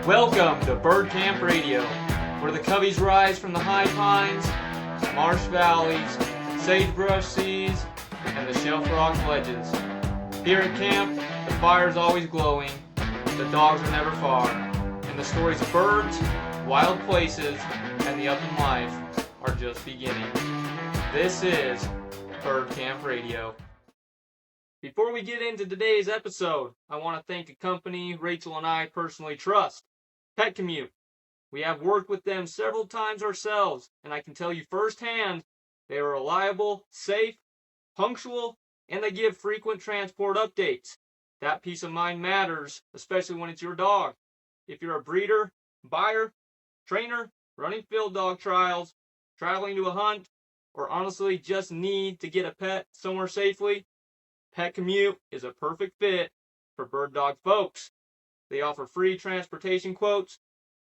Welcome to Bird Camp Radio, where the coveys rise from the high pines, marsh valleys, sagebrush seas, and the shelf rock ledges. Here at camp, the fire's always glowing, the dogs are never far, and the stories of birds, wild places, and the upland life are just beginning. This is Bird Camp Radio. Before we get into today's episode, I want to thank a company Rachel and I personally trust, Pet Commute. We have worked with them several times ourselves, and I can tell you firsthand, they are reliable, safe, punctual, and they give frequent transport updates. That peace of mind matters, especially when it's your dog. If you're a breeder, buyer, trainer, running field dog trials, traveling to a hunt, or honestly just need to get a pet somewhere safely, Pet Commute is a perfect fit for bird dog folks. They offer free transportation quotes,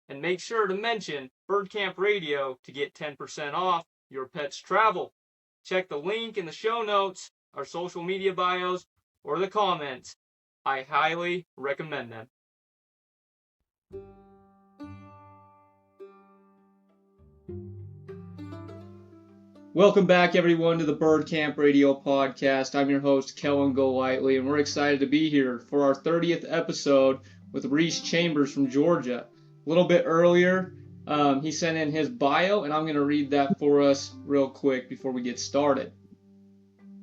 and make sure to mention Bird Camp Radio to get 10% off your pet's travel. Check the link in the show notes, our social media bios, or the comments. I highly recommend them. Welcome back, everyone, to the Bird Camp Radio podcast. I'm your host, Kellen Golightly, and we're excited to be here for our 30th episode with Reece Chambers from Georgia. A little bit earlier, he sent in his bio, and I'm going to read that for us real quick before we get started.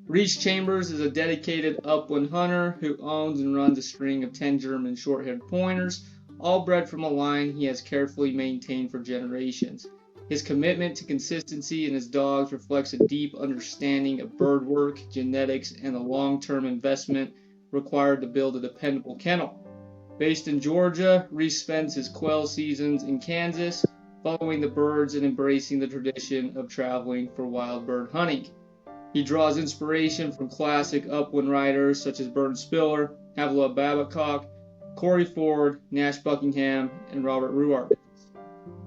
Reece Chambers is a dedicated upland hunter who owns and runs a string of 10 German Shorthaired Pointers, all bred from a line he has carefully maintained for generations. His commitment to consistency in his dogs reflects a deep understanding of bird work, genetics, and the long-term investment required to build a dependable kennel. Based in Georgia, Reece spends his quail seasons in Kansas, following the birds and embracing the tradition of traveling for wild bird hunting. He draws inspiration from classic upland riders such as Burton Spiller, Havilah Babcock, Corey Ford, Nash Buckingham, and Robert Ruark,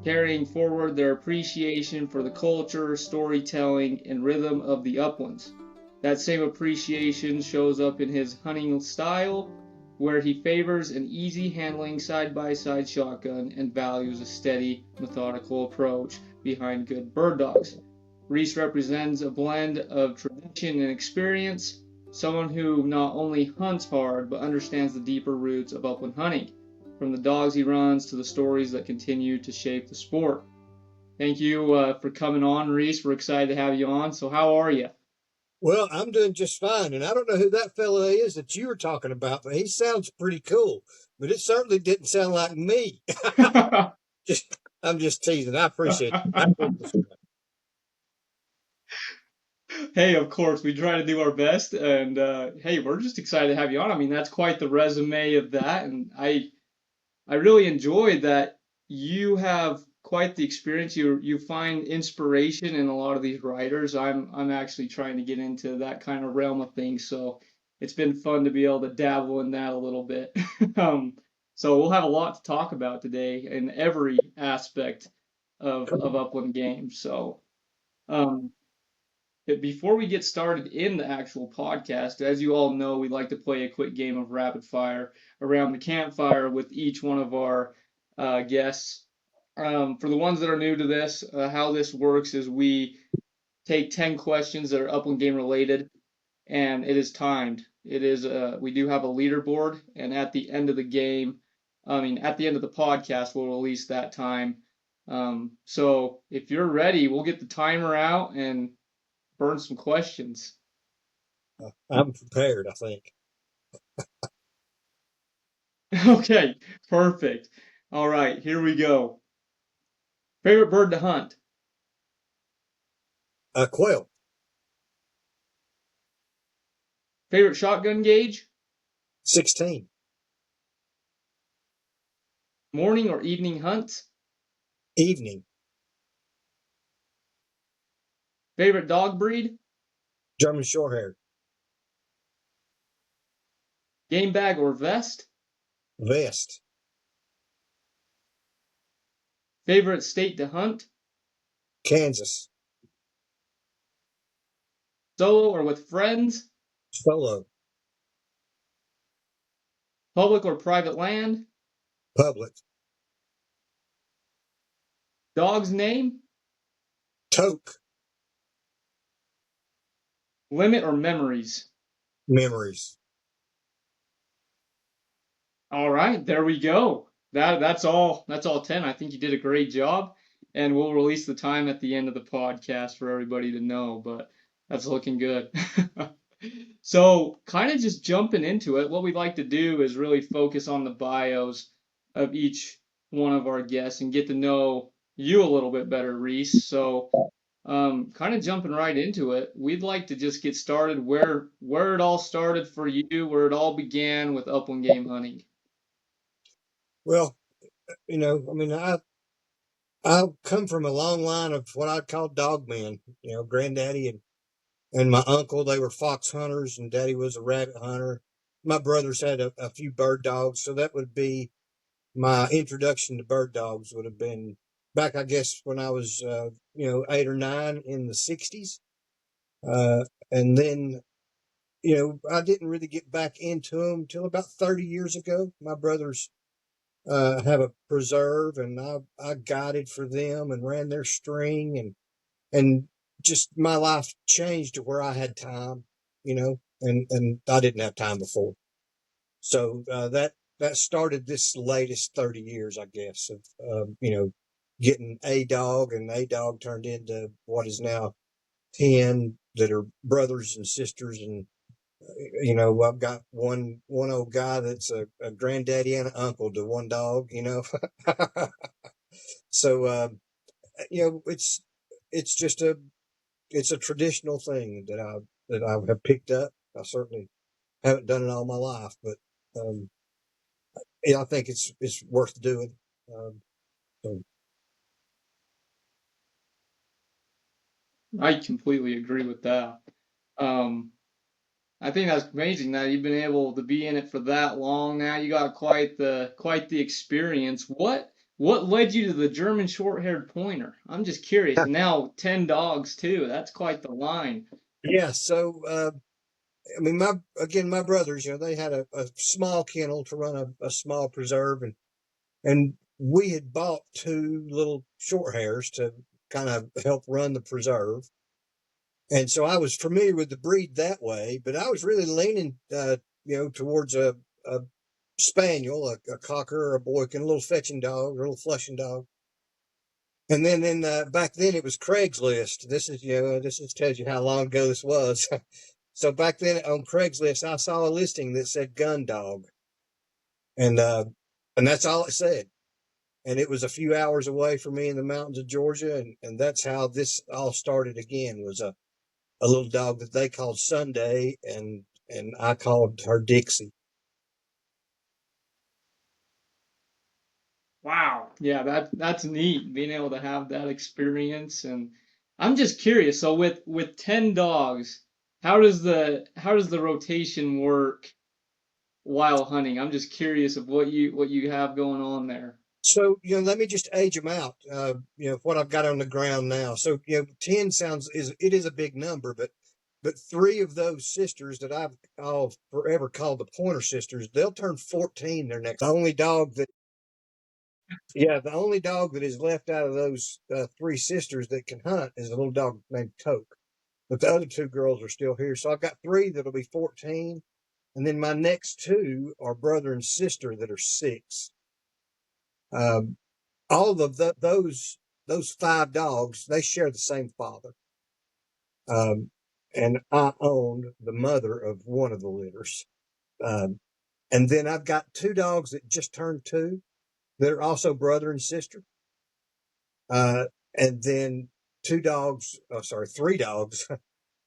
carrying forward their appreciation for the culture, storytelling, and rhythm of the uplands. That same appreciation shows up in his hunting style, where he favors an easy handling side-by-side shotgun and values a steady, methodical approach behind good bird dogs. Reece represents a blend of tradition and experience, someone who not only hunts hard, but understands the deeper roots of upland hunting, from the dogs he runs to the stories that continue to shape the sport. Thank you for coming on, Reece. We're excited to have you on. So how are you? Well, I'm doing just fine, and I don't know who that fellow is that you were talking about, but he sounds pretty cool. But it certainly didn't sound like me. I'm just teasing. I appreciate it. Hey, of course, we try to do our best, and hey, we're just excited to have you on. I mean, that's quite the resume of that, and I really enjoyed that you have quite the experience. You find inspiration in a lot of these writers. I'm actually trying to get into that kind of realm of things, so it's been fun to be able to dabble in that a little bit. So we'll have a lot to talk about today in every aspect of upland games. So um, but before we get started in the actual podcast, as you all know, we like to play a quick game of rapid fire around the campfire with each one of our guests. For the ones that are new to this, how this works is we take 10 questions that are upland game related, and it is timed. It is we do have a leaderboard, and at the end of the game, at the end of the podcast, we'll release that time. So if you're ready, we'll get the timer out and burn some questions. I'm prepared, I think. Okay, perfect. All right, here we go. Favorite bird to hunt? Quail, Favorite shotgun gauge? 16. Morning or evening hunts? Evening, Favorite dog breed? German Shorthaired. Game bag or vest? Vest, Favorite state to hunt? Kansas. Solo or with friends? Solo, Public or private land? public. Dog's name? Toke. Limit or memories? Memories. All right, there we go. That's all. That's all 10. I think you did a great job, and we'll release the time at the end of the podcast for everybody to know, but that's looking good. So, kind of just jumping into it, what we'd like to do is really focus on the bios of each one of our guests and get to know you a little bit better, Reece. So, kind of jumping right into it, we'd like to just get started where it all started for you, where it all began with upland game hunting. Well, I mean, I come from a long line of what I'd call dog men. Granddaddy and my uncle, they were fox hunters, and daddy was a rabbit hunter. My brothers had a few bird dogs, so that would be my introduction to bird dogs would have been back, I guess, when I was, 8 or 9 in the 60s. And then, I didn't really get back into them until about 30 years ago. My brothers have a preserve, and I guided for them and ran their string, and just my life changed to where I had time, and I didn't have time before. So that started this latest 30 years, I guess, of getting a dog, and a dog turned into what is now 10 that are brothers and sisters. And I've got one old guy that's a granddaddy and an uncle to one dog. So it's just it's a traditional thing that I have picked up. I certainly haven't done it all my life, but um, yeah, I think it's worth doing. Um, so I completely agree with that. Um, I think that's amazing that you've been able to be in it for that long now. You got quite the experience. What led you to the German Shorthaired Pointer? I'm just curious. Now 10 dogs too. That's quite the line. yeah, so I mean, my brothers, they had a small kennel to run a small preserve, and we had bought two little short hairs to kind of help run the preserve. And so I was familiar with the breed that way, but I was really leaning, towards a spaniel, a cocker, or a boykin, a little fetching dog, or a little flushing dog. And then back then it was Craigslist. This tells you how long ago this was. So back then on Craigslist, I saw a listing that said gun dog, and uh, and that's all it said. And it was a few hours away from me in the mountains of Georgia, and that's how this all started again. Was a little dog that they called Sunday, and I called her Dixie. Wow. Yeah, that's neat being able to have that experience. And I'm just curious. So with 10 dogs, how does the rotation work while hunting? I'm just curious of what you have going on there. So, let me just age them out. What I've got on the ground now. So, 10 it is a big number, but three of those sisters that I've all forever called the Pointer sisters, they'll turn 14 their next. The only dog that is left out of those three sisters that can hunt is a little dog named Toke. But the other two girls are still here. So I've got three that'll be 14. And then my next two are brother and sister that are 6. Um, all of those 5 dogs, they share the same father. Um, and I own the mother of one of the litters. Um, and then I've got 2 dogs that just turned 2 that are also brother and sister. Uh, and then 3 dogs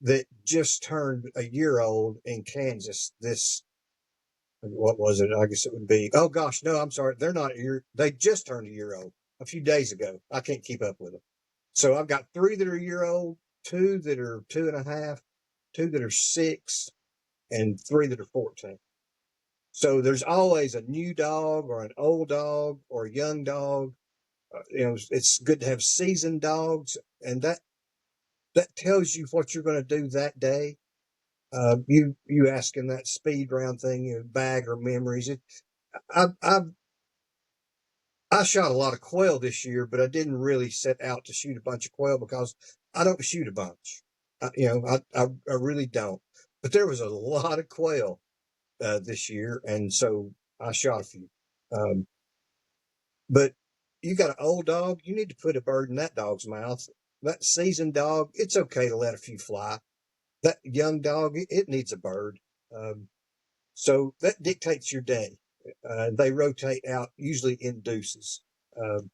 that just turned a year old in Kansas. What was it? I guess it would be, oh gosh, no, I'm sorry. They're not a year. They just turned a year old a few days ago. I can't keep up with them. So I've got 3 that are a year old, 2 that are 2.5, 2 that are 6, and 3 that are 14. So there's always a new dog or an old dog or a young dog. It's good to have seasoned dogs, and that tells you what you're going to do that day. You asking that speed round thing, bag or memories. I I shot a lot of quail this year, but I didn't really set out to shoot a bunch of quail because I don't shoot a bunch. I really don't. But there was a lot of quail this year, and so I shot a few. Um, but you got an old dog, you need to put a bird in that dog's mouth. That seasoned dog, it's okay to let a few fly. That young dog, it needs a bird. Um, so that dictates your day. They rotate out usually in deuces. Um,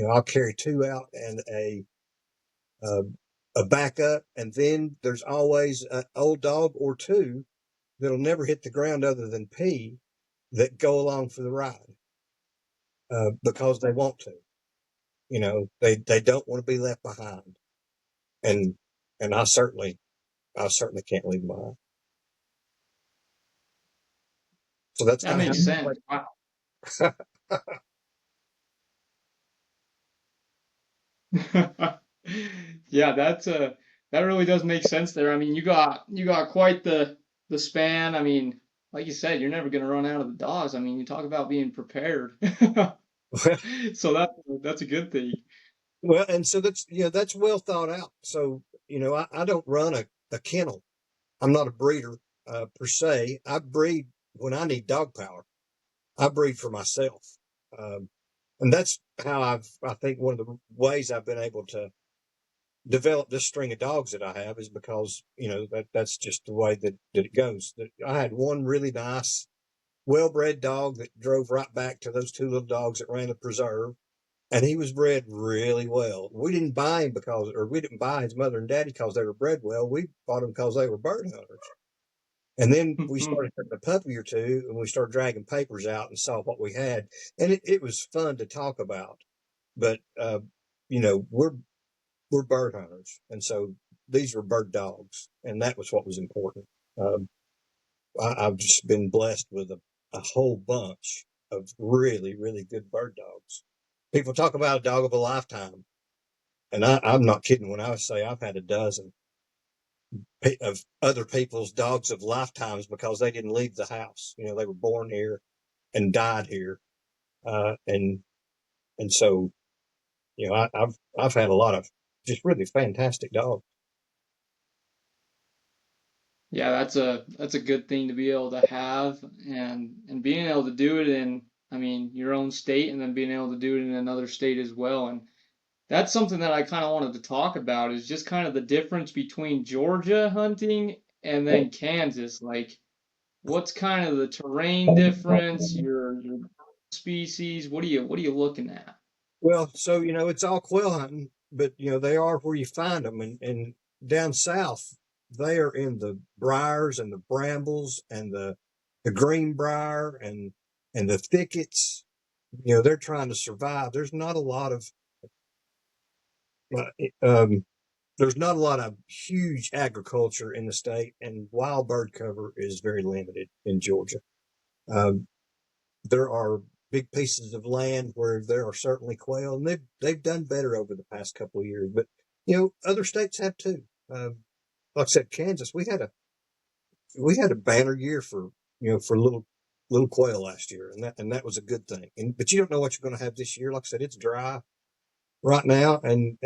I'll carry two out and uh, a backup, and then there's always an old dog or two that'll never hit the ground other than pee that go along for the ride because they want to. They don't want to be left behind, and and I certainly can't leave them behind. So that's That kind of makes sense. Wow. how. Yeah, that really does make sense there. I mean, you got quite the span. I mean, like you said, you're never gonna run out of the dogs. I mean, you talk about being prepared. So that's a good thing. Well, and so that's well thought out. So I don't run a kennel. I'm not a breeder per se. I breed when I need dog power. I breed for myself, um, and that's how I think one of the ways I've been able to develop this string of dogs that I have is because that's just the way that it goes. I had one really nice, well-bred dog that drove right back to those two little dogs that ran the preserve, and he was bred really well. We didn't buy him or we didn't buy his mother and daddy because they were bred well. We bought them because they were bird hunters. And then we started having a puppy or two, and we started dragging papers out and saw what we had, and it was fun to talk about. But we're bird hunters, and so these were bird dogs, and that was what was important. Um, I've just been blessed with a whole bunch of really, really good bird dogs. People talk about a dog of a lifetime, and I'm not kidding when I say I've had a dozen of other people's dogs of lifetimes because they didn't leave the house. They were born here and died here, and so I've had a lot of just really fantastic dogs. Yeah, that's a good thing to be able to have, and being able to do it in, I mean, your own state, and then being able to do it in another state as well. And that's something that I kind of wanted to talk about, is just kind of the difference between Georgia hunting and then Kansas. Like, what's kind of the terrain difference, your species? What are you looking at? Well, so it's all quail hunting, but they are where you find them, and down south they are in the briars and the brambles and the greenbrier and the thickets. They're trying to survive. Uh, um, there's not a lot of huge agriculture in the state, and wild bird cover is very limited in Georgia. Um, there are big pieces of land where there are certainly quail, and they've done better over the past couple of years. But other states have too. Like I said, Kansas, we had a banner year for little quail last year, and that was a good thing. But you don't know what you're going to have this year. Like I said, it's dry right now, and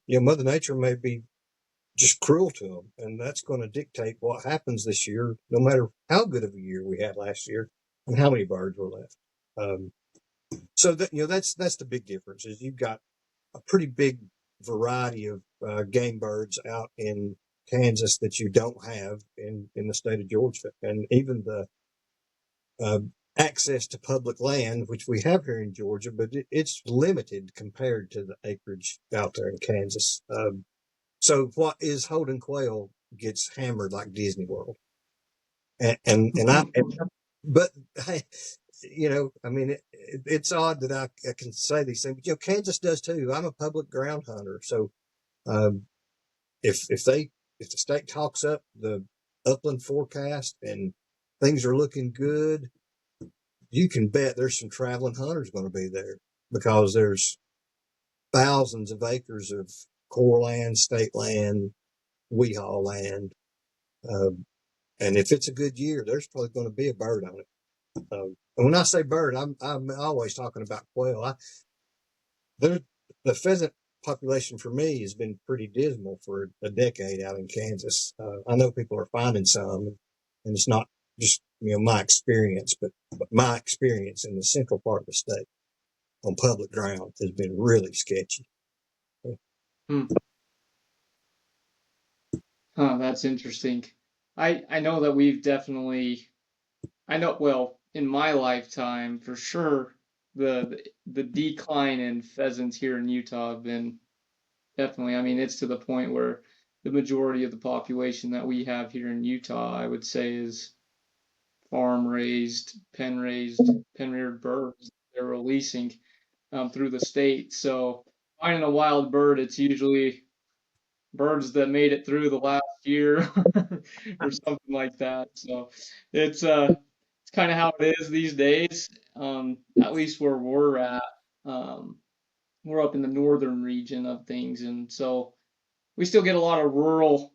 Mother Nature may be just cruel to them, and that's going to dictate what happens this year, no matter how good of a year we had last year and how many birds were left. Um, so that's the big difference is you've got a pretty big variety of game birds out in Kansas that you don't have in the state of Georgia, and even the uh, access to public land, which we have here in Georgia, but it's limited compared to the acreage out there in Kansas. So what is holding quail gets hammered like Disney World, but hey, I mean, it's odd that I can say these things, but Kansas does too. I'm a public ground hunter, so um, if the state talks up the upland forecast and things are looking good, you can bet there's some traveling hunters going to be there because there's thousands of acres of core land, state land, weehaw land. Um, and if it's a good year, there's probably going to be a bird on it. And when I say bird, I'm always talking about quail. The pheasant population for me has been pretty dismal for a decade out in Kansas. I know people are finding some, and it's not just my experience, but my experience in the central part of the state on public ground has been really sketchy. Hmm. Huh, that's interesting. I know that we've definitely I know well in my lifetime for sure the decline in pheasants here in Utah have been definitely. I mean, it's to the point where the majority of the population that we have here in Utah, I would say, is farm raised, pen reared birds they're releasing through the state. So finding a wild bird, it's usually birds that made it through the last year or something like that. So it's kind of how it is these days. At least where we're at. Um, we're up in the northern region of things, and so we still get a lot of rural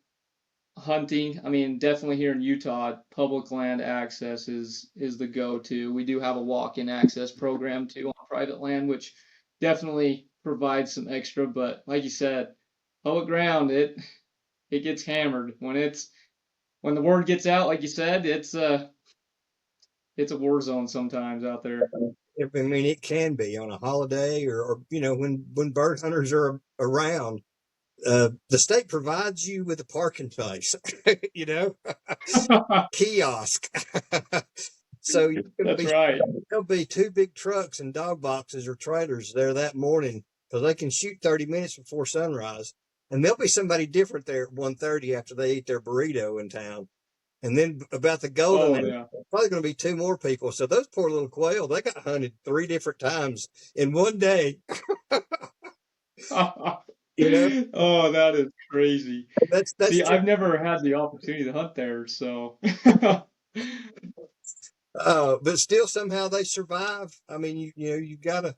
hunting. I mean, definitely here in Utah, public land access is the go-to. We do have a walk-in access program too on private land, which definitely provides some extra. But like you said, public ground, it gets hammered when the word gets out. Like you said, it's a war zone sometimes out there. I mean, it can be on a holiday or when bird hunters are around. The state provides you with a parking place, kiosk. So That's right. there'll be two big trucks and dog boxes or trailers there that morning because they can shoot 30 minutes before sunrise. And there'll be somebody different there at 1:30 after they eat their burrito in town. And then about the golden Oh hour, yeah. probably going to be two more people. So those poor little quail, they got hunted 3 different times in one day. You know, Oh, that is crazy. that's See, true. I've never had the opportunity to hunt there, so But still, somehow they survive. I mean, you gotta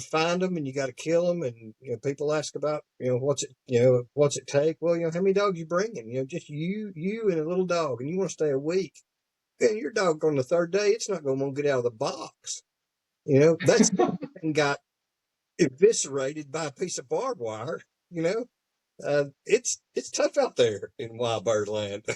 find them and you gotta kill them. And people ask about what's it take? Well, how many dogs you bringing? Just you and a little dog, and you want to stay a week. And your dog on the third day, it's not going to want to get out of the box. That's got eviscerated by a piece of barbed wire. You know, it's tough out there in wild bird land.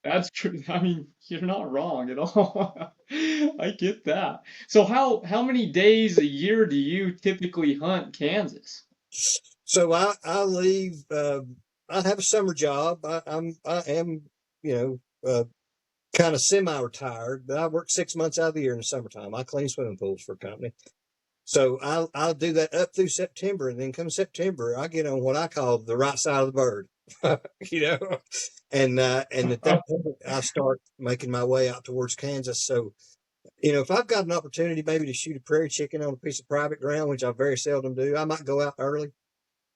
that's true. I mean, you're not wrong at all. I get that. So how many days a year do you typically hunt Kansas? So I leave. I have a summer job. I am you know kind of semi-retired, but I work 6 months out of the year in the summertime. I clean swimming pools for a company. So I'll do that up through September, and then come September, I get on what I call the right side of the bird, you know, and at that point, I start making my way out towards Kansas. So if I've got an opportunity maybe to shoot a prairie chicken on a piece of private ground, which I very seldom do, I might go out early.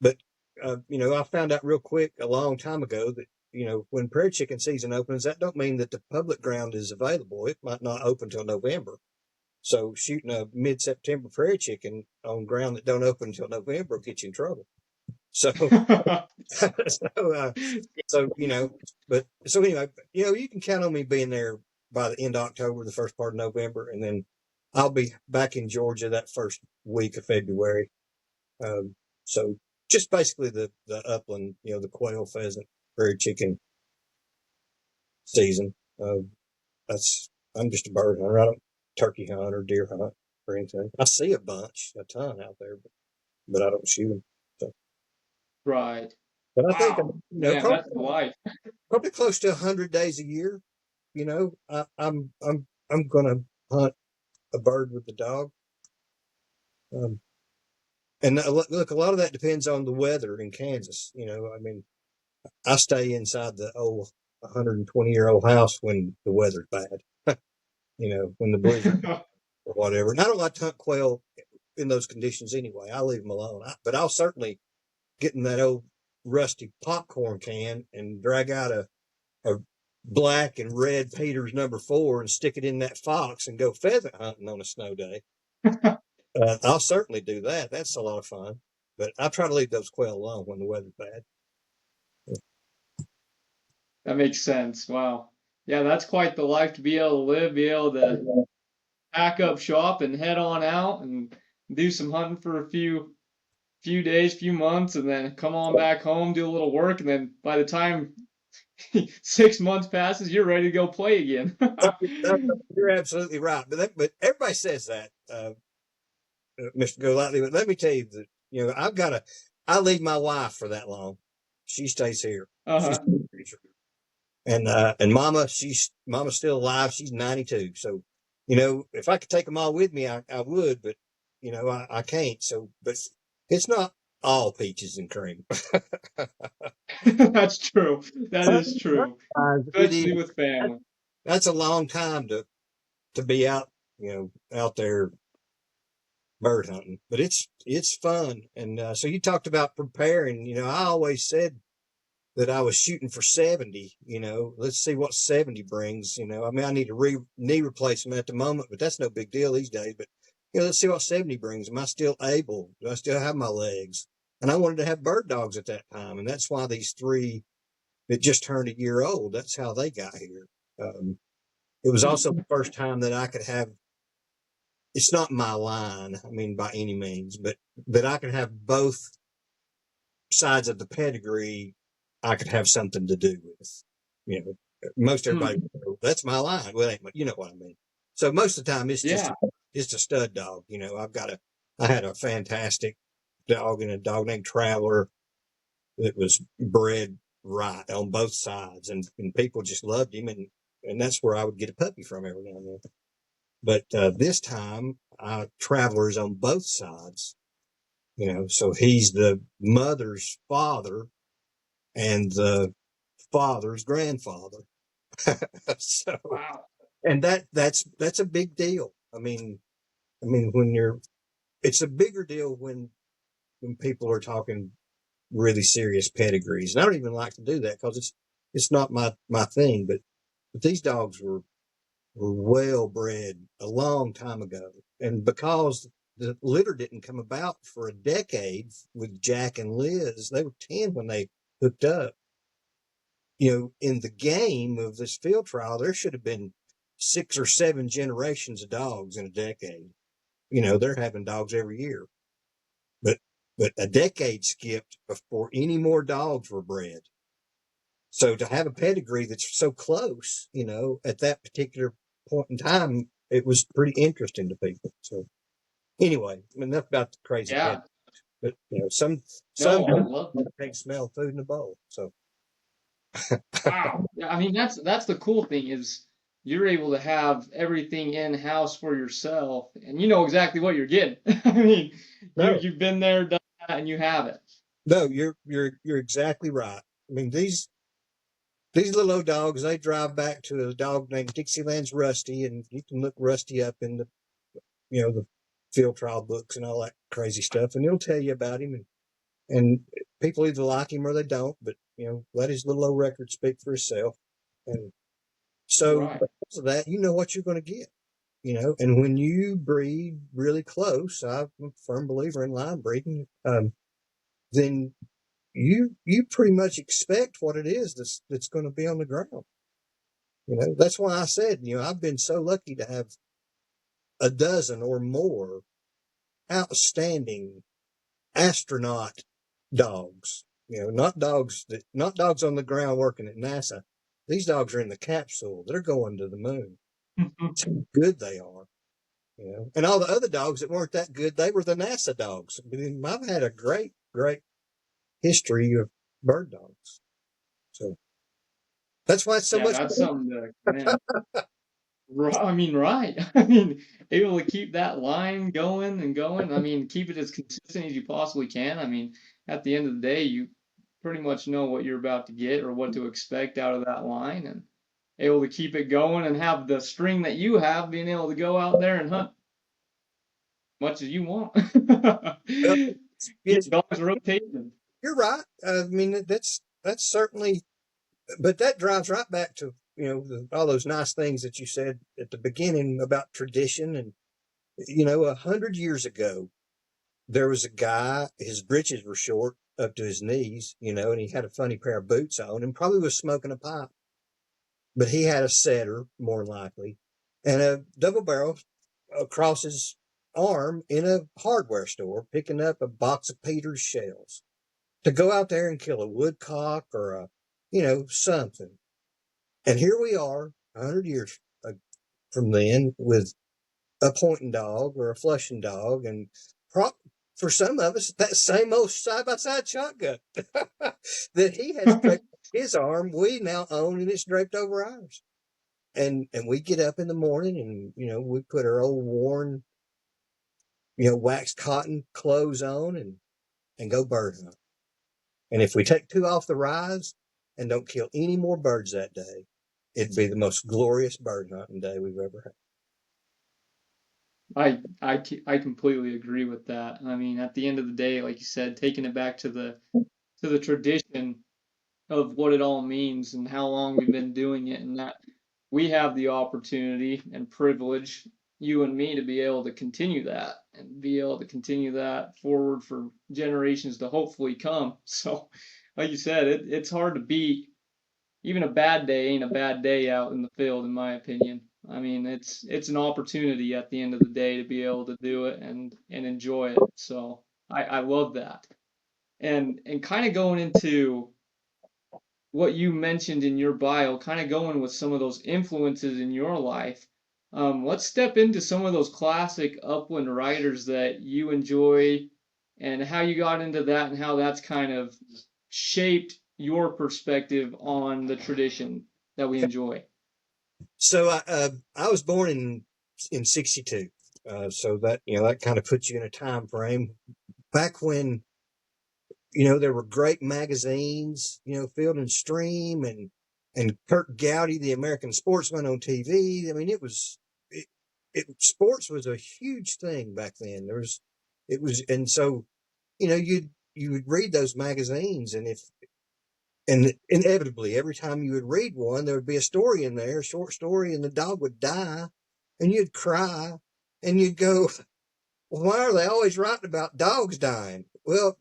But I found out real quick a long time ago that when prairie chicken season opens, that don't mean that the public ground is available. It might not open till November. So shooting a mid-September prairie chicken on ground that don't open until November will get you in trouble. So, so, uh, but so anyway, you can count on me being there by the end of October, the first part of November, and then I'll be back in Georgia that first week of February. Um, so just basically the upland, the quail, pheasant, prairie chicken season. That's I'm just a bird hunter. I don't turkey hunt or deer hunt or anything. I see a ton out there, but I don't shoot them. So, Right. but I think Wow. Man, that's the life. probably close to 100 days a year. I'm gonna hunt a bird with the dog. Um, and look, a lot of that depends on the weather in Kansas. I mean, I stay inside the old 120-year-old house when the weather's bad. When the blizzard or whatever. And I don't like to hunt quail in those conditions anyway. I leave them alone. But I'll certainly get in that old rusty popcorn can and drag out a black and red Peters #4 and stick it in that fox and go pheasant hunting on a snow day. I'll certainly do that. That's a lot of fun. But I try to leave those quail alone when the weather's bad. That makes sense. Wow. Yeah, that's quite the life to be able to live, be able to pack up shop and head on out and do some hunting for a few days, few months, and then come on back home, do a little work, and then by the time 6 months passes, you're ready to go play again. You're absolutely right. But everybody says that, Mr. Golightly. But let me tell you that, I leave my wife for that long. She stays here. She's Uh-huh. a preacher. And Mama's still alive. She's 92. So, if I could take them all with me, I would, but I can't. So, but it's not all peaches and cream. That's true. That is true, It is. especially with family. That's a long time to be out, out there bird hunting, but it's fun. And so you talked about preparing. I always said that I was shooting for 70. Let's see what 70 brings. I mean, I need a knee replacement at the moment, but that's no big deal these days. But let's see what 70 brings. Am I still able? Do I still have my legs? And I wanted to have bird dogs at that time, and that's why these three that just turned a year old. That's how they got here. It was Hmm. also the first time that I could have. It's not my line, I mean, by any means, but that I could have both sides of the pedigree. I could have something to do with. Most Hmm. everybody, that's my line. Well, you know what I mean. So most of the time, Yeah. it's a stud dog. I had a fantastic dog and a dog named Traveler that was bred right on both sides, and people just loved him, and that's where I would get a puppy from every now and then. But this time, Traveler's on both sides, so he's the mother's father and the father's grandfather. So, Wow. and that's a big deal. When it's a bigger deal when people are talking really serious pedigrees. And I don't even like to do that because it's not my thing. But these dogs were well bred a long time ago. And because the litter didn't come about for a decade with Jack and Liz, they were 10 when they hooked up. In the game of this field trial, there should have been 6 or 7 generations of dogs in a decade. They're having dogs every year, but a decade skipped before any more dogs were bred. So to have a pedigree that's so close, at that particular point in time, it was pretty interesting to people. So anyway, enough about the crazy pet. Yeah. But some No, I love it. can't smell food in the bowl. So Wow. Yeah, I mean that's the cool thing is you're able to have everything in house for yourself, and you know exactly what you're getting. I mean, no, you've been there, done that, and you have it. no, you're exactly right. I mean these little old dogs, they drive back to a dog named Dixieland's Rusty, and you can look Rusty up in the field trial books and all that crazy stuff, and it'll tell you about him. And people either like him or they don't, but let his little old record speak for itself. And so Right. because of that, you know what you're going to get. And when you breed really close, I'm a firm believer in line breeding. Then you pretty much expect what it is that's going to be on the ground. That's why I said, I've been so lucky to have a dozen or more outstanding astronaut dogs. Not dogs on the ground working at NASA. These dogs are in the capsule. They're going to the moon. That's how good they are. And all the other dogs that weren't that good, they were the NASA dogs. I've had a great, great history of bird dogs. So that's why it's so Yeah, much that's fun. something to commend. I mean, right. I mean, able to keep that line going and going. I mean, keep it as consistent as you possibly can. I mean, at the end of the day, you pretty much know what you're about to get or what to expect out of that line, and able to keep it going and have the string that you have, being able to go out there and hunt much as you want. Well, Keep dogs rotating. you're right. That's certainly, but that drives right back to all those nice things that you said at the beginning about tradition. And 100 years ago, there was a guy. His breeches were short up to his knees, and he had a funny pair of boots on, and probably was smoking a pipe. But he had a setter, more likely, and a double barrel across his arm in a hardware store picking up a box of Peter's shells to go out there and kill a woodcock or something. And here we are, 100 years from then, with a pointing dog or a flushing dog, and for some of us, that same old side-by-side shotgun that he has draped his arm, we now own, and it's draped over ours. And we get up in the morning, and we put our old worn, waxed cotton clothes on, and go bird hunt. And if we take 2 off the rise and don't kill any more birds that day, it'd be the most glorious bird hunting day we've ever had. I completely agree with that. I mean, at the end of the day, like you said, taking it back to the tradition of what it all means and how long we've been doing it, and that we have the opportunity and privilege, you and me, to be able to continue that and be able to continue that forward for generations to hopefully come. So, like you said, it's hard to beat. Even a bad day ain't a bad day out in the field, in my opinion. I mean, it's an opportunity at the end of the day to be able to do it and enjoy it. So I love that. And kind of going into what you mentioned in your bio, kind of going with some of those influences in your life. Let's step into some of those classic upland writers that you enjoy and how you got into that and how that's kind of shaped your perspective on the tradition that we enjoy. So I was born in '62, so that kind of puts you in a time frame back when there were great magazines, Field and Stream, and Kurt Gowdy, the American sportsman, on TV. I mean, sports was a huge thing back then. And so you would read those magazines, and inevitably every time you would read one, there would be a story in there, a short story, and the dog would die, and you'd cry, and you'd go, well, why are they always writing about dogs dying? Well,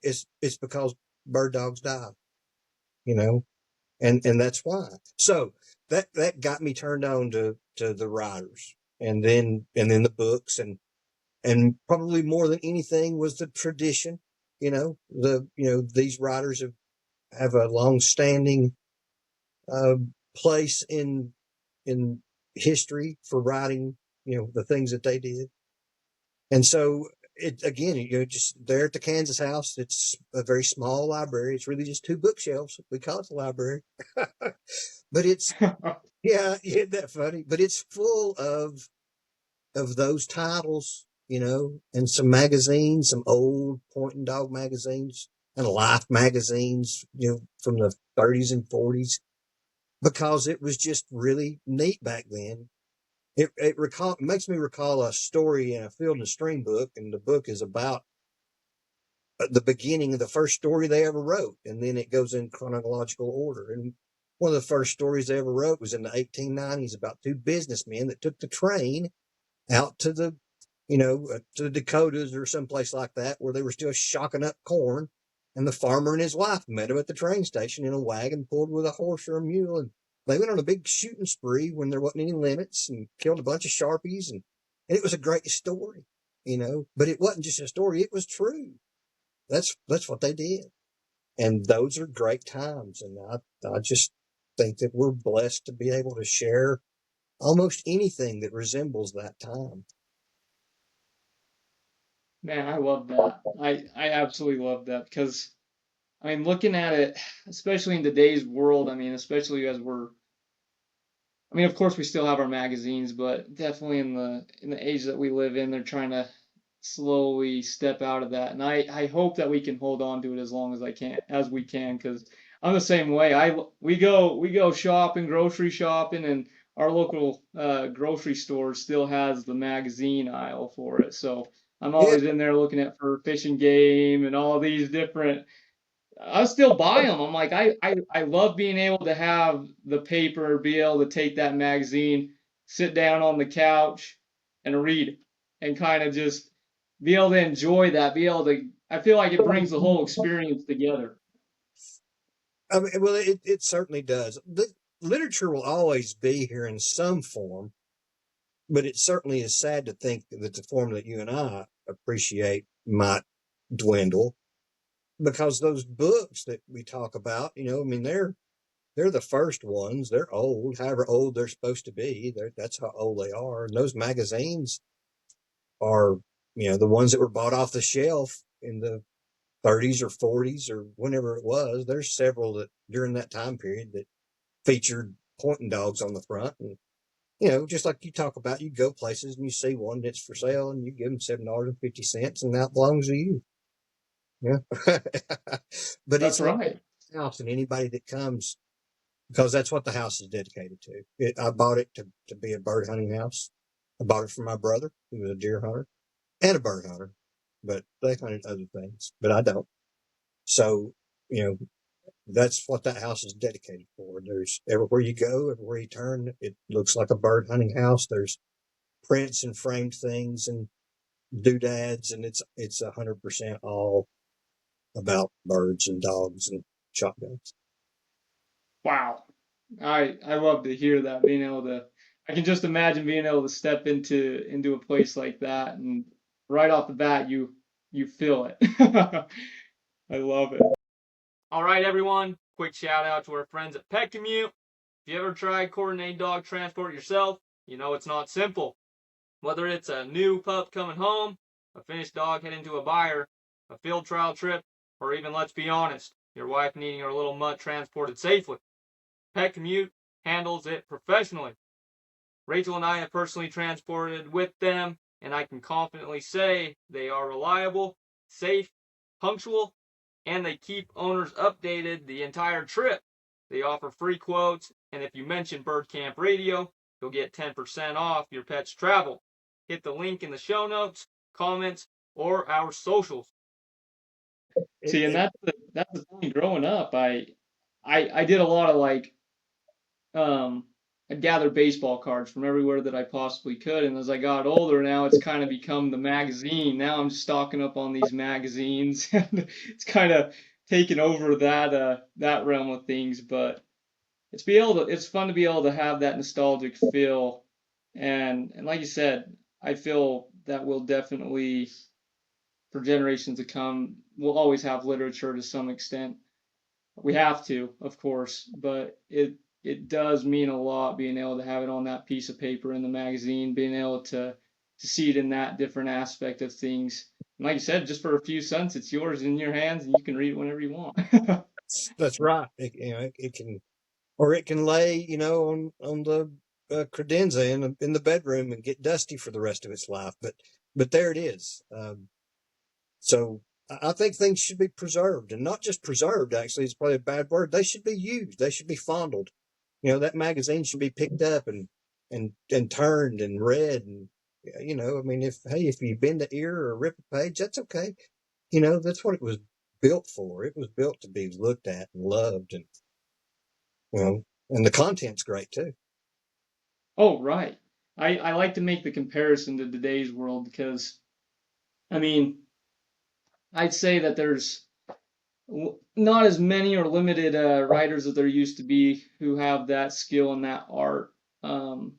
it's because bird dogs die, and that's why. So that got me turned on to the writers, and then the books, and probably more than anything was the tradition. These writers have a long-standing uh, place in history for writing, the things that they did. And so it again, just there at the Kansas house, it's a very small library. It's really just 2 bookshelves. We call it the library, but it's yeah, isn't that funny? But it's full of those titles, and some magazines, some old point and dog magazines, and Life magazines, from the 30s and 40s, because it was just really neat back then. It makes me recall a story in a Field and Stream book, and the book is about the beginning of the first story they ever wrote, and then it goes in chronological order. And one of the first stories they ever wrote was in the 1890s about 2 businessmen that took the train out to the Dakotas or someplace like that, where they were still shocking up corn. And the farmer and his wife met him at the train station in a wagon pulled with a horse or a mule. And they went on a big shooting spree when there wasn't any limits, and killed a bunch of Sharpies. And it was a great story, but it wasn't just a story. It was true. That's what they did. And those are great times. And I just think that we're blessed to be able to share almost anything that resembles that time. Man, I love that. I absolutely love that because I mean, looking at it, especially in today's world, I mean, especially as I mean, of course, we still have our magazines, but definitely in the age that we live in, they're trying to slowly step out of that. And I hope that we can hold on to it as long as we can, because I'm the same way. We go shopping, grocery shopping, and our local grocery store still has the magazine aisle for it. So I'm Yeah. always in there looking at for Fish and Game and all these different. I still buy them. I'm like, I love being able to have the paper, be able to take that magazine, sit down on the couch and read and kind of just be able to enjoy that, be able to, I feel like it brings the whole experience together. I mean, well, it certainly does. The literature will always be here in some form, But it certainly is sad to think that the form that you and I appreciate might dwindle, because those books that we talk about, I mean, they're the first ones. They're old, however old they're supposed to be. That's how old they are. And those magazines are, the ones that were bought off the shelf in the 30s or 40s or whenever it was. There's several that during that time period that featured pointing dogs on the front. And, just like you talk about, you go places and you see one that's for sale and you give them $7.50 and that belongs to you. Yeah. But That's it's like right. the house, and anybody that comes, because that's what the house is dedicated to. I bought it to be a bird hunting house. I bought it for my brother, who was a deer hunter and a bird hunter, but they hunted other things, but I don't. So, you know, that's what that house is dedicated for. There's everywhere you go, everywhere you turn, it looks like a bird hunting house. There's prints and framed things and doodads, and it's 100% all about birds and dogs and shotguns. Wow. I love to hear that, being able to I can just imagine being able to step into a place like that and right off the bat you feel it. I love it. All right, everyone. Quick shout out to our friends at Pet Commute. If you ever tried coordinating dog transport yourself, you know it's not simple. Whether it's a new pup coming home, a finished dog heading to a buyer, a field trial trip, or even, let's be honest, your wife needing her little mutt transported safely, Pet Commute handles it professionally. Rachel and I have personally transported with them, and I can confidently say they are reliable, safe, punctual, and they keep owners updated the entire trip. They offer free quotes, and if you mention Bird Camp Radio, you'll get 10% off your pet's travel. Hit the link in the show notes, comments, or our socials. It, See, and it that's the thing. Growing up, I did a lot of like um I'd gather baseball cards from everywhere that I possibly could, and as I got older, now it's kind of become the magazine. Now I'm stocking up on these magazines, and it's kind of taken over that realm of things. But it's fun to be able to have that nostalgic feel, and like you said, I feel that will definitely for generations to come, we'll always have literature to some extent. We have to, of course, but it does mean a lot being able to have it on that piece of paper in the magazine, being able to see it in that different aspect of things. And like you said, just for a few cents, it's yours in your hands, and you can read it whenever you want. that's right. It can, or it can lay, on the credenza in the bedroom and get dusty for the rest of its life. But there it is. So I think things should be preserved, and not just preserved. Actually, it's probably a bad word. They should be used. They should be fondled. That magazine should be picked up and turned and read. And I mean, if you bend the ear or rip a page, that's okay. That's what it was built for. It was built to be looked at and loved, and and the content's great too. Oh, right. I like to make the comparison to today's world because, I mean, I'd say that there's not as many or limited writers as there used to be who have that skill and that art. Um,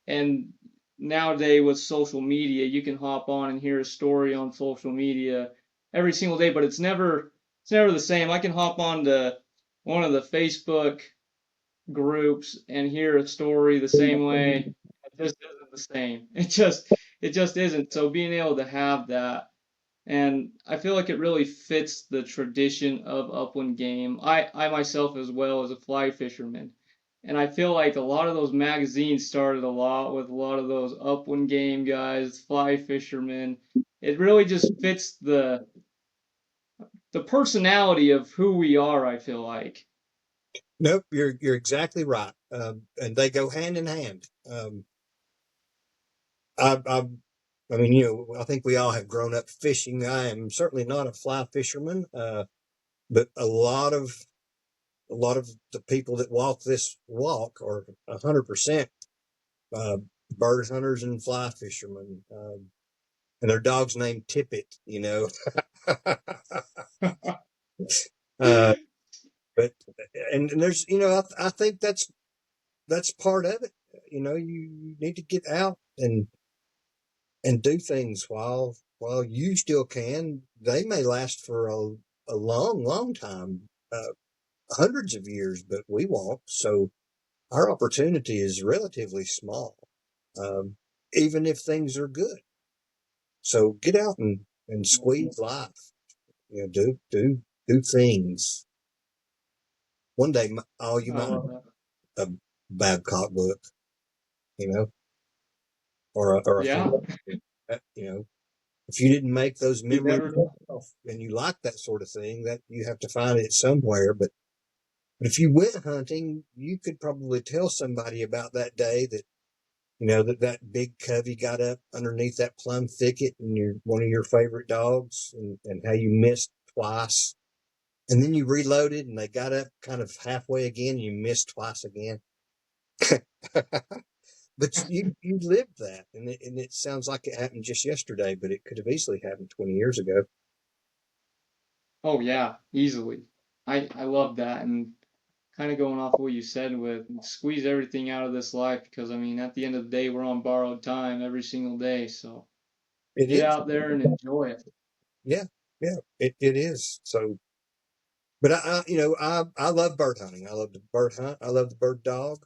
and nowadays with social media, you can hop on and hear a story on social media every single day, but it's never the same. I can hop on to one of the Facebook groups and hear a story the same way. It just isn't the same. It just isn't. So being able to have that, and I feel like it really fits the tradition of upland game. I myself as well as a fly fisherman. And I feel like a lot of those magazines started a lot with a lot of those upland game guys, fly fishermen. It really just fits the personality of who we are, I feel like. Nope, you're exactly right, and they go hand in hand. I, I, I mean, I think we all have grown up fishing. I am certainly not a fly fisherman, but a lot of the people that walk this walk are 100% uh, bird hunters and fly fishermen, and their dog's named Tippet. Uh, but and there's I think that's part of it. you need to get out and do things while you still can. They may last for a long, long time, hundreds of years, but we won't. So our opportunity is relatively small, um, even if things are good. So get out and squeeze life. Do things. One day, all you I might love that. a Babcock book, you know, or a Yeah, philosophy. If you didn't make those you memories never. yourself and you like that sort of thing, that you have to find it somewhere. But if you went hunting, you could probably tell somebody about that day that that big covey got up underneath that plum thicket and you're one of your favorite dogs, and how you missed twice. And then you reloaded and they got up kind of halfway again and you missed twice again. But you lived that, and it sounds like it happened just yesterday, but it could have easily happened 20 years ago. Oh yeah, easily. I love that, and kind of going off what you said with squeeze everything out of this life because I mean at the end of the day we're on borrowed time every single day, so It get is. out there and enjoy it. Yeah, yeah, it is. So, but I love bird hunting. I love the bird hunt. I love the bird dog.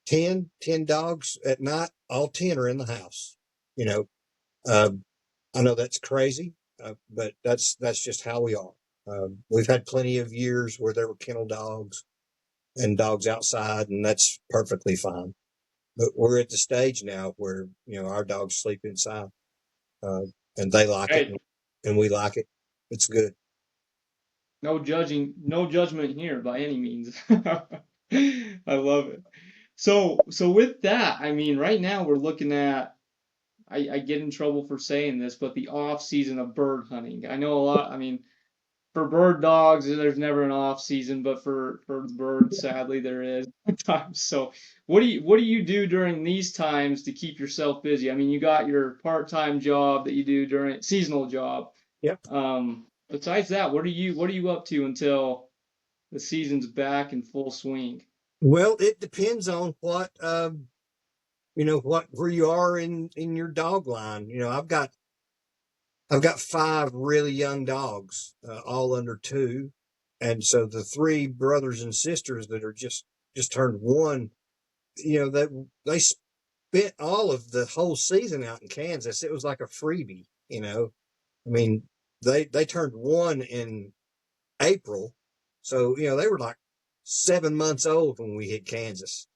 10 dogs at night, all 10 are in the house. You know, uh, I know that's crazy, but that's just how we are. We've had plenty of years where there were kennel dogs and dogs outside, and that's perfectly fine. But we're at the stage now where our dogs sleep inside, uh, and they like it, Hey, and we like it. It's good. no judging, no judgment here by any means. I love it. So with that, I mean, right now we're looking at, I get in trouble for saying this, but the off season of bird hunting. I know a lot, I mean, for bird dogs, there's never an off season, but for the birds, sadly, there is times. So, what do you do during these times to keep yourself busy? I mean, you got your part-time job that you do during seasonal job. Yeah. Besides that, what are you up to until the season's back in full swing? Well, it depends on where you are in your dog line. I've got 5 really young dogs, all under 2, and so the 3 brothers and sisters that are just turned 1, that they spent all of the whole season out in Kansas. It was like a freebie. I mean, they turned 1 in April, so they were like 7 months old when we hit Kansas,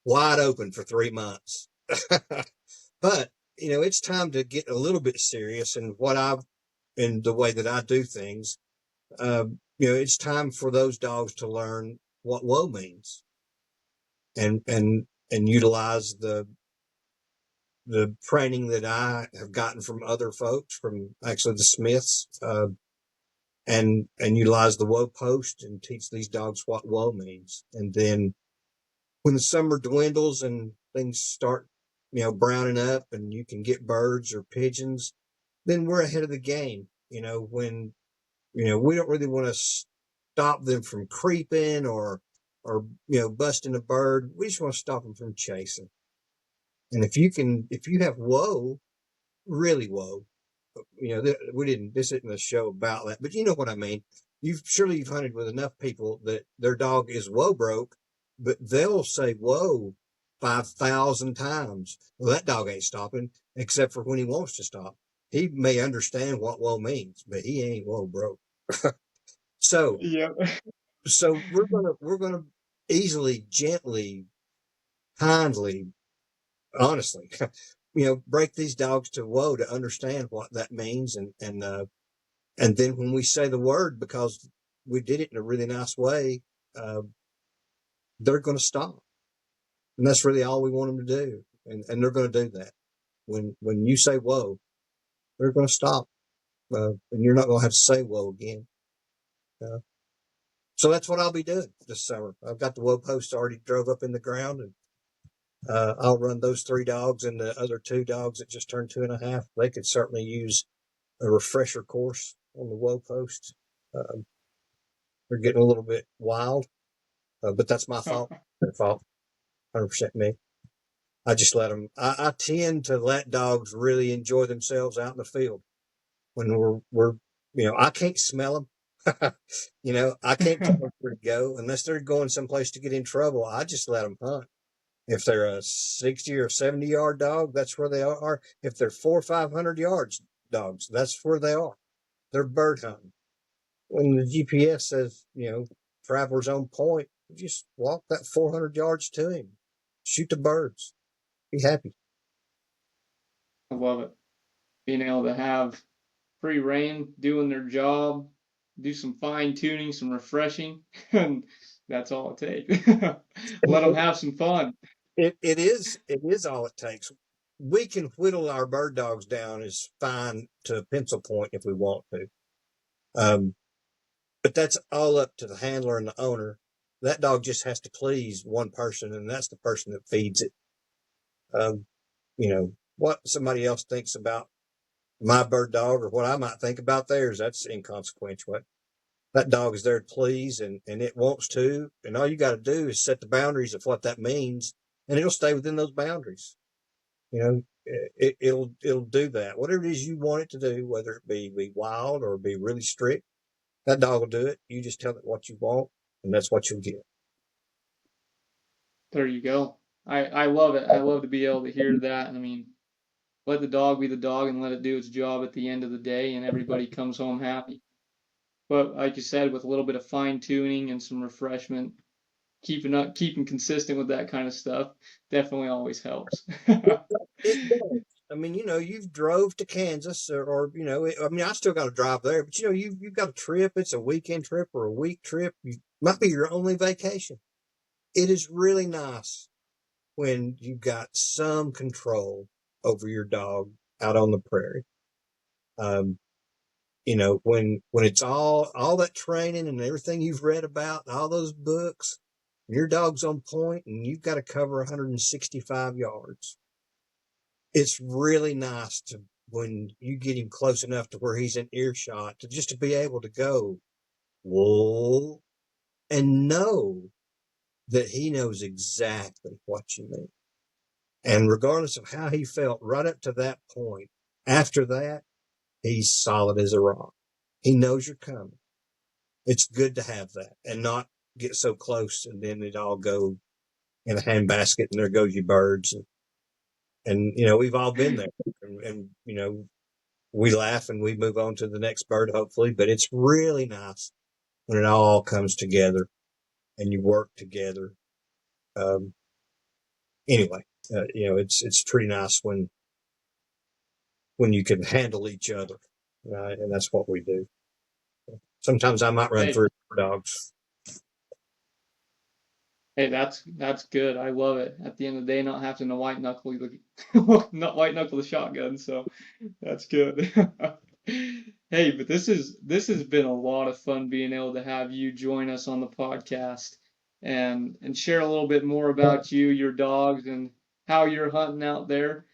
wide open for 3 months. But it's time to get a little bit serious in the way that I do things. It's time for those dogs to learn what whoa means, and utilize the training that I have gotten from other folks, from actually the Smiths, and utilize the whoa post and teach these dogs what whoa means. And then when the summer dwindles and things start, browning up and you can get birds or pigeons, then we're ahead of the game. When we don't really want to stop them from creeping or busting a bird. We just want to stop them from chasing. And if you have whoa, really whoa, we didn't. This isn't a show about that, but you know what I mean. You've hunted with enough people that their dog is whoa broke, but they'll say whoa 5,000 times. Well, that dog ain't stopping except for when he wants to stop. He may understand what whoa means, but he ain't whoa broke. So Yep. so we're gonna easily, gently, kindly, honestly, break these dogs to whoa to understand what that means, and then when we say the word, because we did it in a really nice way, uh, they're going to stop, and that's really all we want them to do, and they're going to do that. When you say whoa, they're going to stop, and you're not going to have to say whoa again. Uh, so that's what I'll be doing this summer. I've got the whoa posts already drove up in the ground, and I'll run those 3 dogs and the other 2 dogs that just turned 2.5. They could certainly use a refresher course on the whoa post. Uh, they're getting a little bit wild, but that's my fault. Their fault. 100% me. I just let them. I tend to let dogs really enjoy themselves out in the field when we're I can't smell them. I can't tell them where to go unless they're going someplace to get in trouble. I just let them hunt. If they're a 60 or 70-yard dog, that's where they are. If they're 400 or 500 yards dogs, that's where they are. They're bird hunting. When the GPS says, traveler's on point, you just walk that 400 yards to him, shoot the birds, be happy. I love it. Being able to have free reign, doing their job, do some fine tuning, some refreshing, and that's all it takes. Let them have some fun. It is all it takes. We can whittle our bird dogs down as fine to a pencil point if we want to. But that's all up to the handler and the owner. That dog just has to please one person, and that's the person that feeds it. What somebody else thinks about my bird dog or what I might think about theirs, that's inconsequential. That dog is there to please, and it wants to, and all you got to do is set the boundaries of what that means, and it'll stay within those boundaries. It'll do that. Whatever it is you want it to do, whether it be wild or be really strict, that dog will do it. You just tell it what you want, and that's what you'll get. There you go. I love it. I love to be able to hear that. I mean, let the dog be the dog and let it do its job at the end of the day, and everybody comes home happy. But like you said, with a little bit of fine tuning and some refreshment, keeping consistent with that kind of stuff definitely always helps. It does. I mean, you've drove to Kansas I still got to drive there, but you've got a trip. It's a weekend trip or a week trip. You might be your only vacation. It is really nice when you've got some control over your dog out on the prairie. When it's all that training and everything you've read about, and all those books, your dog's on point and you've got to cover 165 yards. It's really nice to when you get him close enough to where he's in earshot to be able to go, whoa, and know that he knows exactly what you mean. And regardless of how he felt right up to that point, after that, he's solid as a rock. He knows you're coming. It's good to have that and not get so close and then it all go in a handbasket and there goes your birds. And we've all been there. And we laugh and we move on to the next bird, hopefully. But it's really nice when it all comes together and you work together. Anyway, it's pretty nice when you can handle each other, and that's what we do. Sometimes I might run Hey, through dogs. hey, that's good. I love it. At the end of the day, not having to white knuckle the not white knuckle the shotgun. So that's good. Hey, but this has been a lot of fun being able to have you join us on the podcast and share a little bit more about you, your dogs, and how you're hunting out there.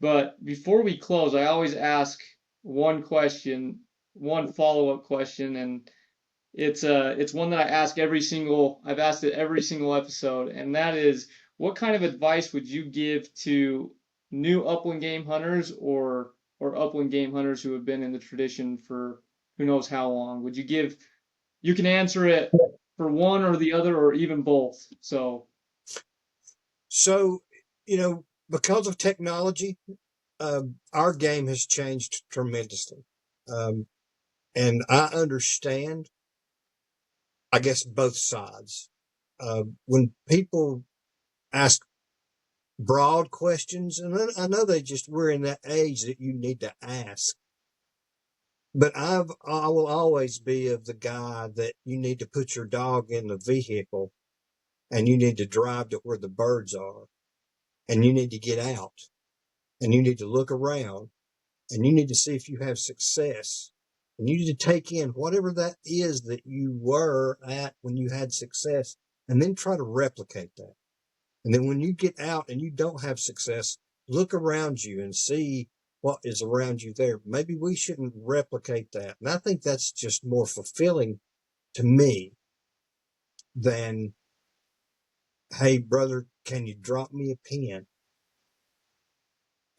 But before we close, I always ask one question, one follow-up question, and it's one that I've asked it every single episode, and that is, what kind of advice would you give to new upland game hunters or upland game hunters who have been in the tradition for who knows how long? You can answer it for one or the other or even both. So, because of technology, our game has changed tremendously. And I understand, I guess, both sides. When people ask broad questions, and I know we're in that age that you need to ask, but I will always be of the guy that you need to put your dog in the vehicle and you need to drive to where the birds are and you need to get out and you need to look around and you need to see if you have success. And you need to take in whatever that is that you were at when you had success and then try to replicate that. And then when you get out and you don't have success, look around you and see what is around you there. Maybe we shouldn't replicate that. And I think that's just more fulfilling to me than, hey, brother, can you drop me a pin?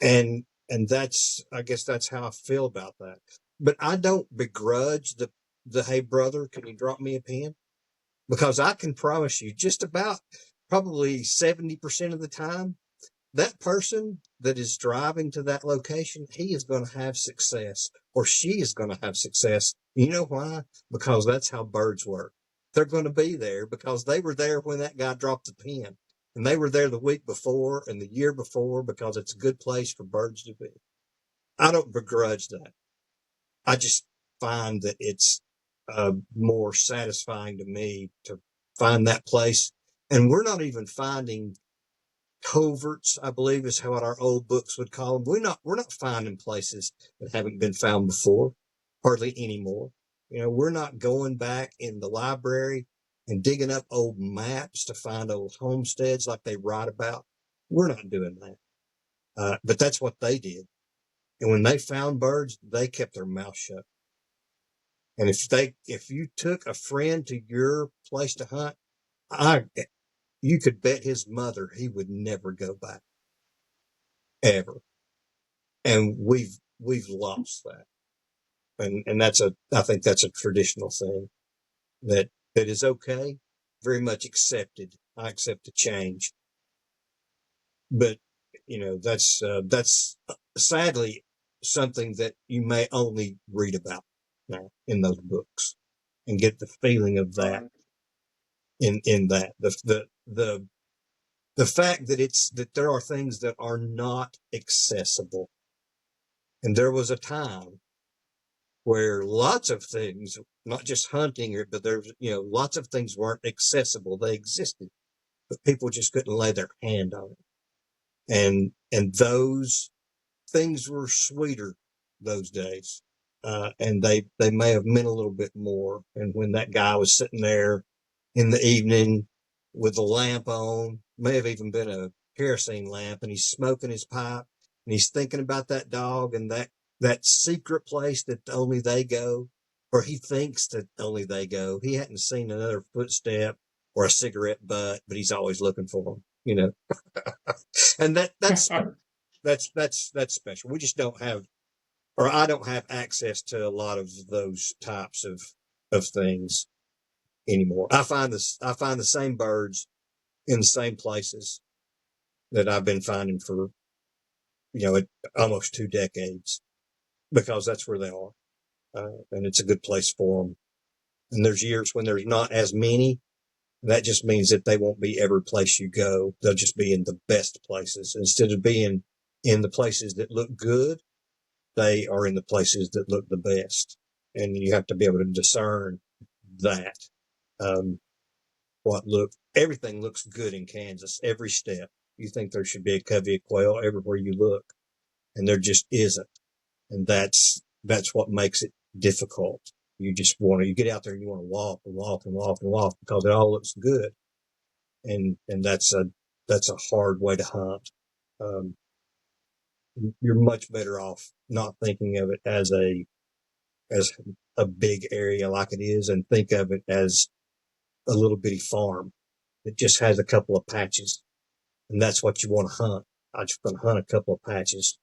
And that's, I guess that's how I feel about that. But I don't begrudge the hey brother, can you drop me a pin? Because I can promise you, just about probably 70% of the time, that person that is driving to that location, he is going to have success, or she is going to have success. You know why? Because that's how birds work. They're going to be there because they were there when that guy dropped the pin, and they were there the week before and the year before, because it's a good place for birds to be. I don't begrudge that. I just find that it's more satisfying to me to find that place. And we're not even finding coverts, I believe is how our old books would call them. We're not finding places that haven't been found before, hardly anymore. We're not going back in the library and digging up old maps to find old homesteads like they write about. We're not doing that. But that's what they did. And when they found birds, they kept their mouth shut. And if you took a friend to your place to hunt, you could bet his mother he would never go back, ever. And we've lost that. And I think that's a traditional thing that is okay, very much accepted. I accept the change, but that's sadly something that you may only read about now in those books and get the feeling of that in that the fact that there are things that are not accessible. And there was a time where lots of things, not just hunting, but there's, lots of things weren't accessible. They existed, but people just couldn't lay their hand on it. And those things were sweeter those days. And they may have meant a little bit more. And when that guy was sitting there in the evening with the lamp on, may have even been a kerosene lamp, and he's smoking his pipe and he's thinking about that dog and that secret place that only they go, or he thinks that only they go. He hadn't seen another footstep or a cigarette butt, but he's always looking for them, and that's special. We just don't have, or I don't have access to a lot of those types of things anymore. I find the same birds in the same places that I've been finding for, almost 2 decades, because that's where they are. And it's a good place for them. And there's years when there's not as many. That just means that they won't be every place you go. They'll just be in the best places. Instead of being in the places that look good, they are in the places that look the best. And you have to be able to discern that. Everything looks good in Kansas, every step. You think there should be a covey of quail everywhere you look, and there just isn't. And that's what makes it difficult. You get out there and you want to walk and walk and walk and walk because it all looks good. And that's a hard way to hunt. You're much better off not thinking of it as a big area like it is, and think of it as a little bitty farm that just has a couple of patches. And that's what you want to hunt. I just want to hunt a couple of patches,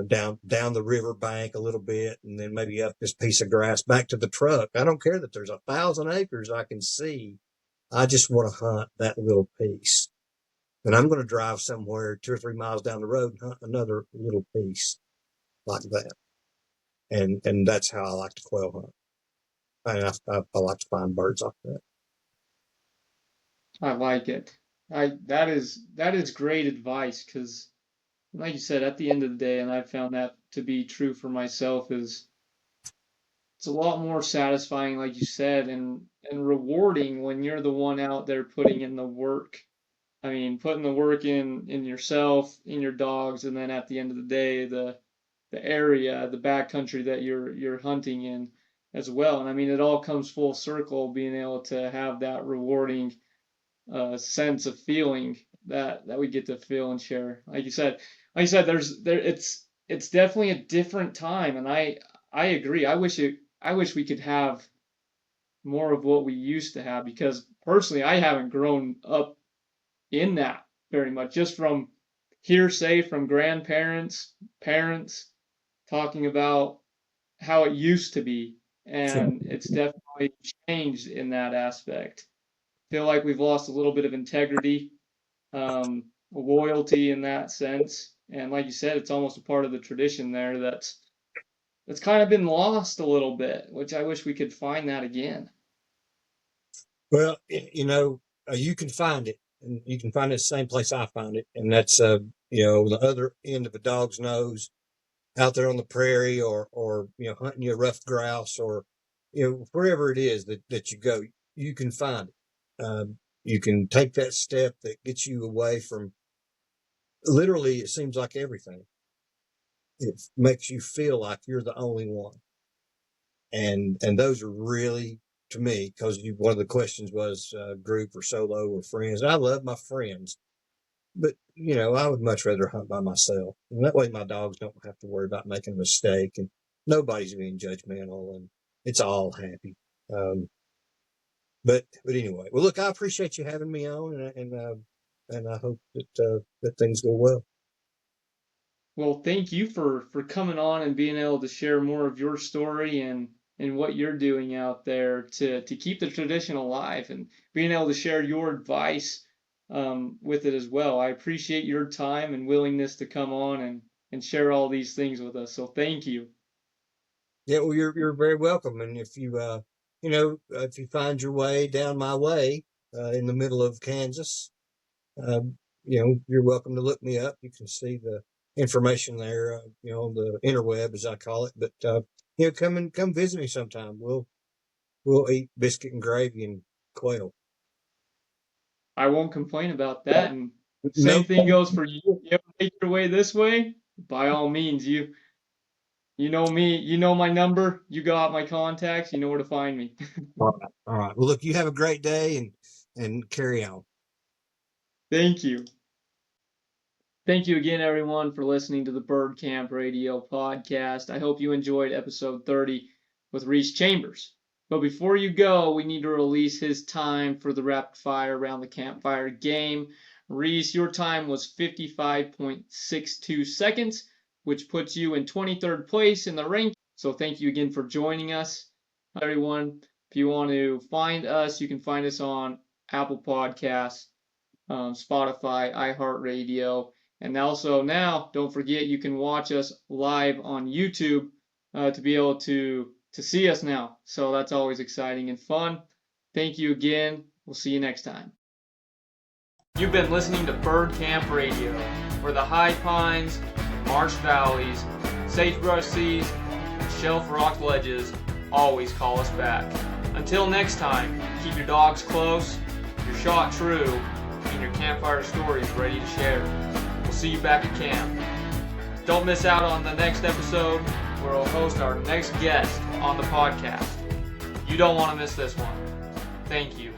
down the river bank a little bit, and then maybe up this piece of grass back to the truck. I don't care that there's 1,000 acres I can see. I just want to hunt that little piece. And I'm going to drive somewhere 2 or 3 miles down the road and hunt another little piece like that. And that's how I like to quail hunt. And I like to find birds like that. I like it. That is great advice, because, like you said, at the end of the day, and I found that to be true for myself, is it's a lot more satisfying, like you said, and rewarding when you're the one out there putting in the work. I mean, putting the work in yourself, in your dogs, and then at the end of the day, the area, the backcountry that you're hunting in as well. And I mean, it all comes full circle, being able to have that rewarding sense of feeling that we get to feel and share. Like you said, it's definitely a different time, and I agree. I wish we could have more of what we used to have, because personally, I haven't grown up in that very much, just from hearsay from grandparents, parents, talking about how it used to be. And it's definitely changed in that aspect. I feel like we've lost a little bit of integrity, loyalty in that sense. And like you said, it's almost a part of the tradition there that's kind of been lost a little bit, which I wish we could find that again. Well, you can find it, and you can find it the same place I found it, and that's the other end of a dog's nose, out there on the prairie, or hunting you a rough grouse, or wherever it is that you go, you can find it. You can take that step that gets you away from, literally, it seems like everything. It makes you feel like you're the only one, and those are really, to me, because one of the questions was group or solo or friends. I love my friends, but I would much rather hunt by myself, and that way my dogs don't have to worry about making a mistake, and nobody's being judgmental, and it's all happy. But anyway, well, look, I appreciate you having me on, and I hope that things go well. Well, thank you for coming on and being able to share more of your story and what you're doing out there to keep the tradition alive, and being able to share your advice with it as well. I appreciate your time and willingness to come on and share all these things with us. So thank you. Yeah, well, you're very welcome. And if you if you find your way down my way in the middle of Kansas, you're welcome to look me up. You can see the information there, on the interweb, as I call it. But come visit me sometime. We'll eat biscuit and gravy and quail. I won't complain about that. And No. same thing goes for you. You ever make your way this way? By all means, you know me, you know my number, you got my contacts, you know where to find me. All right. Well, look, you have a great day, and carry on. Thank you. Thank you again, everyone, for listening to the Bird Camp Radio podcast. I hope you enjoyed episode 30 with Reece Chambers. But before you go, we need to release his time for the rapid fire around the campfire game. Reece, your time was 55.62 seconds, which puts you in 23rd place in the ranking. So thank you again for joining us, everyone. If you want to find us, you can find us on Apple Podcasts, Spotify, iHeartRadio. And also now, don't forget, you can watch us live on YouTube to be able to see us now. So that's always exciting and fun. Thank you again. We'll see you next time. You've been listening to Bird Camp Radio, where the high pines, marsh valleys, sagebrush seas, and shelf rock ledges always call us back. Until next time, keep your dogs close, your shot true, and your campfire stories ready to share. We'll see you back at camp. Don't miss out on the next episode, where we'll host our next guest on the podcast. You don't want to miss this one. Thank you.